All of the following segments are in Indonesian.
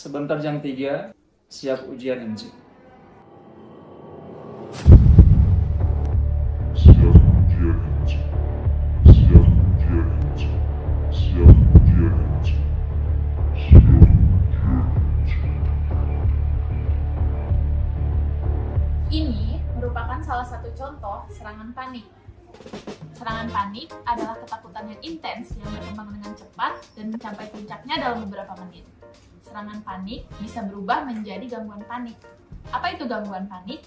Sebentar jam 3, siap ujian MC. Siap ujian MC. Siap ujian MC. Siap ujian MC. Siap ujian MC. Ini merupakan salah satu contoh serangan panik. Serangan panik adalah ketakutan yang intens yang berkembang dengan cepat dan mencapai puncaknya dalam beberapa menit. Serangan panik bisa berubah menjadi gangguan panik. Apa itu gangguan panik?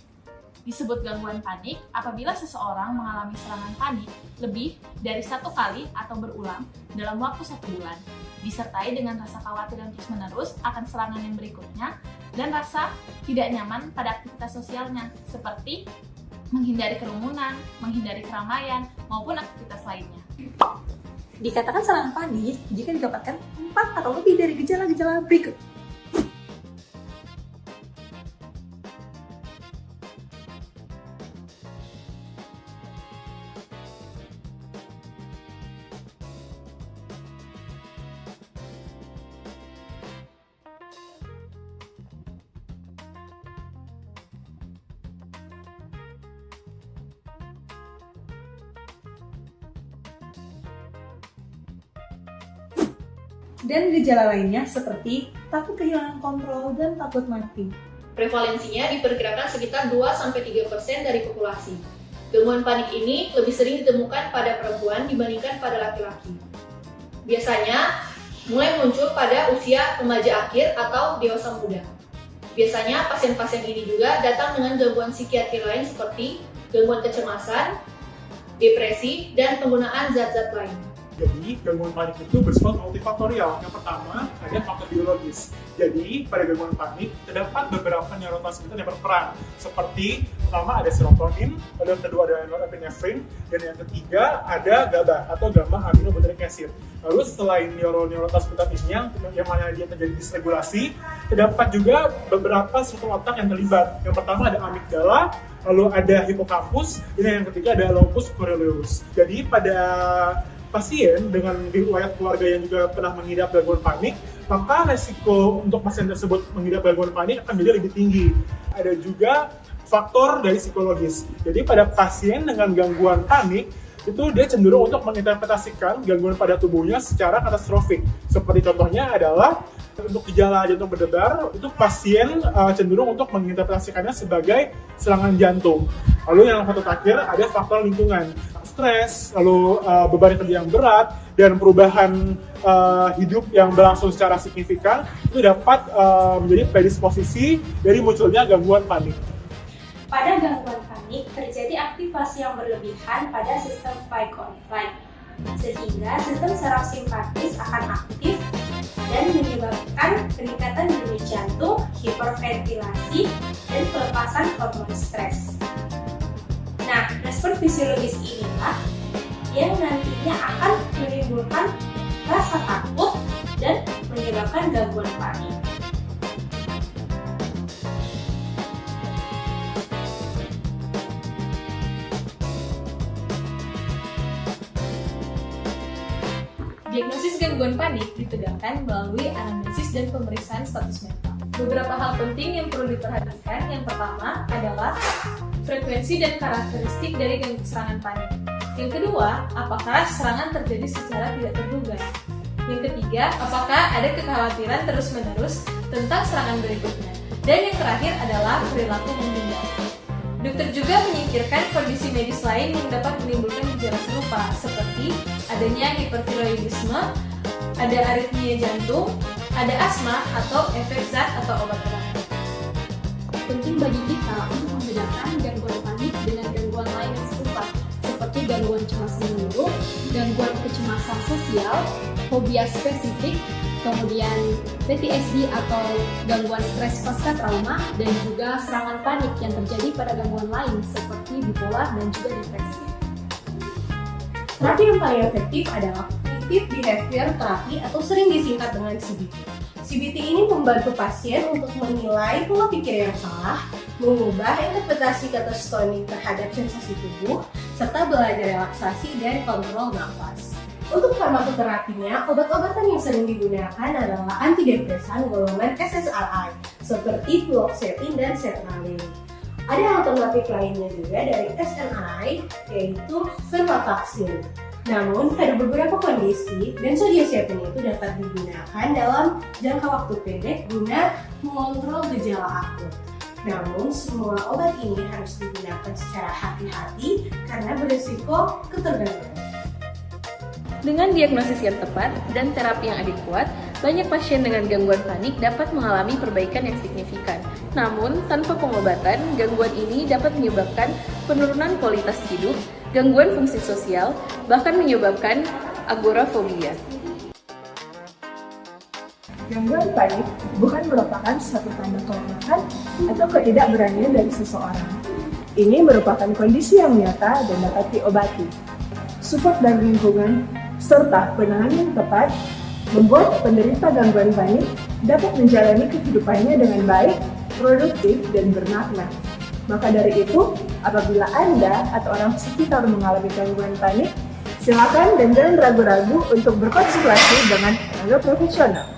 Disebut gangguan panik apabila seseorang mengalami serangan panik lebih dari satu kali atau berulang dalam waktu 1 bulan, disertai dengan rasa khawatir yang terus-menerus akan serangan yang berikutnya dan rasa tidak nyaman pada aktivitas sosialnya, seperti menghindari kerumunan, menghindari keramaian, maupun aktivitas lainnya. Dikatakan serangan panik jika didapatkan 4 atau lebih dari gejala-gejala berikut. Dan gejala lainnya seperti takut kehilangan kontrol dan takut mati. Prevalensinya diperkirakan sekitar 2-3% dari populasi. Gangguan panik ini lebih sering ditemukan pada perempuan dibandingkan pada laki-laki. Biasanya mulai muncul pada usia remaja akhir atau dewasa muda. Biasanya pasien-pasien ini juga datang dengan gangguan psikiatri lain seperti gangguan kecemasan, depresi, dan penggunaan zat-zat lain. Jadi, gangguan panik itu bersifat multifaktorial. Yang pertama, ada faktor biologis. Jadi, pada gangguan panik, terdapat beberapa neurotransmitter yang berperan. Seperti, pertama ada serotonin, lalu yang kedua ada norepinefrin, dan yang ketiga ada GABA atau gamma aminobutyric acid. Lalu, selain neurotransmitter ini yang mana dia terjadi disregulasi, terdapat juga beberapa struktur otak yang terlibat. Yang pertama ada amigdala, lalu ada hipokampus, dan yang ketiga ada locus coeruleus. Jadi, pada pasien dengan riwayat keluarga yang juga pernah mengidap gangguan panik, maka resiko untuk pasien tersebut mengidap gangguan panik akan menjadi lebih tinggi. Ada juga faktor dari psikologis. Jadi pada pasien dengan gangguan panik, itu dia cenderung untuk menginterpretasikan gangguan pada tubuhnya secara katastrofik. Seperti contohnya adalah untuk gejala jantung berdebar, itu pasien cenderung untuk menginterpretasikannya sebagai serangan jantung. Lalu yang satu terakhir ada faktor lingkungan, stres, lalu beban kerja yang berat, dan perubahan hidup yang berlangsung secara signifikan itu dapat menjadi predisposisi dari munculnya gangguan panik. Pada gangguan panik terjadi aktivasi yang berlebihan pada sistem fight or flight, sehingga sistem saraf simpatis akan aktif dan menyebabkan peningkatan denyut jantung, hiperventilasi, dan pelepasan hormon stres. Nah, respon fisiologis inilah yang nantinya akan menimbulkan rasa takut dan menyebabkan gangguan panik. Diagnosis gangguan panik ditegakkan melalui anamnesis dan pemeriksaan status mental. Beberapa hal penting yang perlu diperhatikan. Yang pertama adalah frekuensi dan karakteristik dari serangan panik. Yang kedua, apakah serangan terjadi secara tidak terduga. Yang ketiga, apakah ada kekhawatiran terus-menerus tentang serangan berikutnya. Dan yang terakhir adalah perilaku menghindar. Dokter juga menyingkirkan kondisi medis lain yang dapat menimbulkan gejala serupa, seperti adanya hipertiroidisme, ada aritmia jantung, ada asma, atau efek zat atau obat terapi. Penting bagi kita untuk membedakan gangguan panik dengan gangguan lain yang serupa, seperti gangguan cemas menyeluruh, gangguan kecemasan sosial, fobia spesifik, kemudian PTSD atau gangguan stres pasca trauma, dan juga serangan panik yang terjadi pada gangguan lain seperti bipolar dan juga depresi. Terapi yang paling efektif adalah Cognitive Behavior Therapy atau sering disingkat dengan CBT. CBT ini membantu pasien untuk menilai pola pikir yang salah, mengubah interpretasi kata stoning terhadap sensasi tubuh, serta belajar relaksasi dan kontrol nafas. Untuk farmakoterapinya, obat-obatan yang sering digunakan adalah antidepresan golongan SSRI seperti fluoxetine dan sertraline. Ada alternatif lainnya juga dari SNRI, yaitu venlafaxine. Namun, pada beberapa kondisi, benzodiazepine itu dapat digunakan dalam jangka waktu pendek guna mengontrol gejala akut. Namun, semua obat ini harus digunakan secara hati-hati karena berisiko ketergantungan. Dengan diagnosis yang tepat dan terapi yang adekuat, banyak pasien dengan gangguan panik dapat mengalami perbaikan yang signifikan. Namun, tanpa pengobatan, gangguan ini dapat menyebabkan penurunan kualitas hidup, gangguan fungsi sosial, bahkan menyebabkan agorafobia. Gangguan panik bukan merupakan suatu tanda kelemahan atau ketidakberanian dari seseorang. Ini merupakan kondisi yang nyata dan dapat diobati. Support dari lingkungan serta penanganan yang tepat membuat penderita gangguan panik dapat menjalani kehidupannya dengan baik, produktif, dan bermakna. Maka dari itu, apabila Anda atau orang sekitar mengalami gangguan panik, silakan dan jangan ragu-ragu untuk berkonsultasi dengan tenaga profesional.